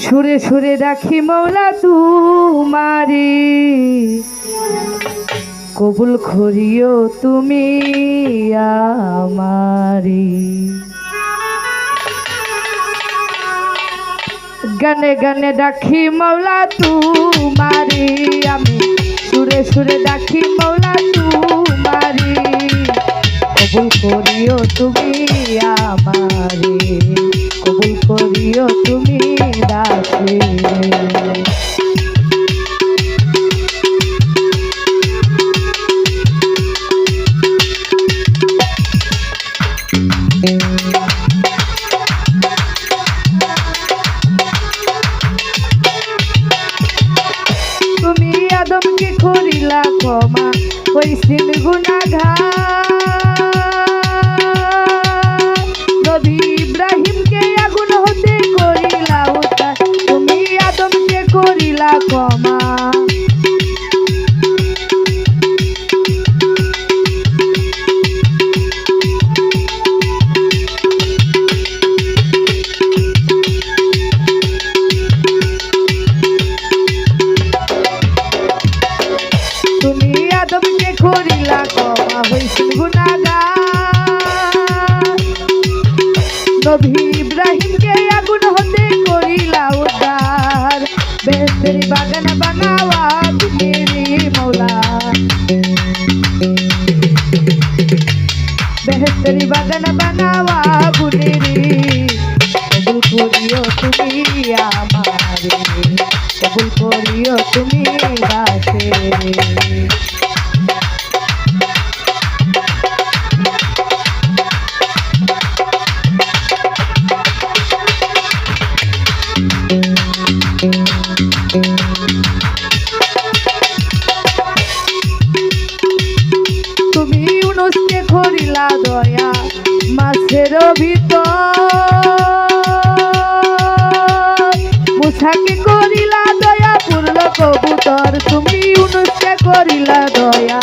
সুরে সুরে রাখি মৌলা তুমারি, কবুল করিও তুমি আমারি। গানে গানে ডাকি মৌলা তুমারি, আমি সুরে সুরে ডাকি মৌলা তুমারি, কবুল করিও তুমি আমারি, কবুল করিও তুমি দাসী। তুমি আদমকে করিলা ক্ষমা, হইছিল গুনাহগার, নবী ইব্রাহিমকে আগুন হতে করিলা উদ্ধার। তুমি আদমকে করিলা ক্ষমা, তুমি আদমকে করিলা ক্ষমা, হইছিল গুনাহগার, নবী ইব্রাহিমকে আগুন হতে করিলা উদ্ধার। বেহেশতের বাগান বানাওয়া তুমি মৌলা, বেহেশতের বাগান বানাওয়া গুনেরি, কবুল করিও তুমি আমারে, কবুল করিও তুমি দাসে। তুমি ইউনুসকে করিলা দয়া মাছের ভিতর, মুসাকে করিলা দয়া পূর্ণ কবুতর। তুমি ইউনুসকে করিলা দয়া,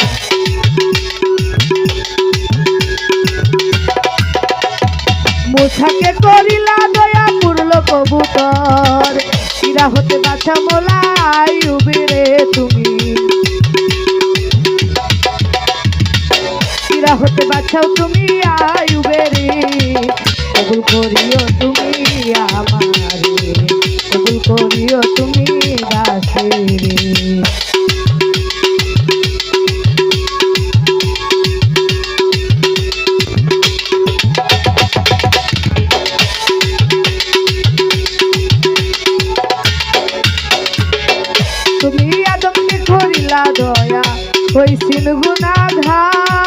মুসাকে করিলা দয়া পূর্ণ কবুতর। শিরা হতে বাছা মোলা আইয়ুবে তুমি, শিরা হতে বাছাও তুমি আইয়ুবে রে, কবুল করিও তুমি আমারে, কবুল করিও তুমি দাসে রে। তুমি আদমকে করিলা দয়া, হইছিল গুনাহগার,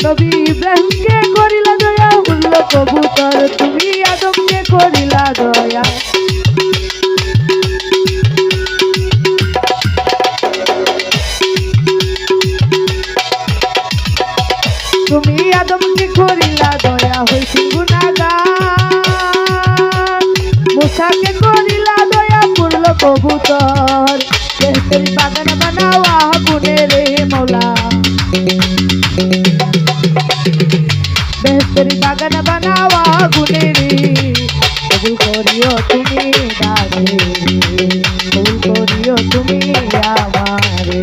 নবী ইব্রাহিমকে করিলা দয়া উল্ল কবুতর। তুমি আদমকে করিলা দয়া, তুমি আদমকে করিলা দয়া, হইছিল গুনাহগার, মুসাকে করিলা দয়া পূর্ণ কবুতর। বেহেশতের বাগান বানাওয়া গুনেরে মৌলা, বেহেশতের বাগান বানাওয়া গুনেরে, কবুল করিও তুমি দাসে, কবুল করিও তুমি আমারে।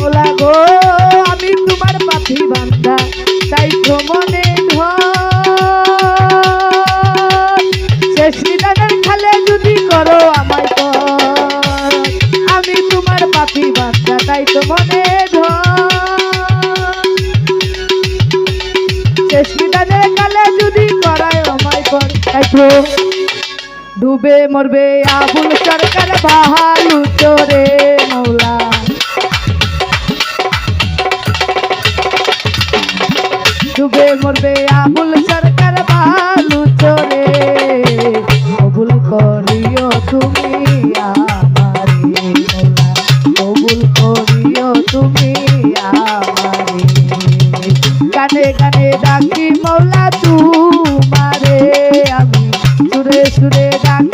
ওলা গো আমি তোমার পাখি বান্দা, তাই ভ্রমণে শেষ নিদানের খালে যদি করো আমায় পর। আমি তোমার পাখি বান্দা, তাই তো মনে শেষ নিদানের খালে যদি করায় আমায় পর। তাই তো ডুবে মরবে আবুল সরকার ভালু চোরে মৌলা, ডুবে মরবে আবুল সরকার ভালু চোরে, কবুল করিও তুমি আমারে মৌলা, কবুল করিও তুমি আমারে। গানে গানে ডাকি মৌলা তুমারে, আমি সুরে সুরে ডাক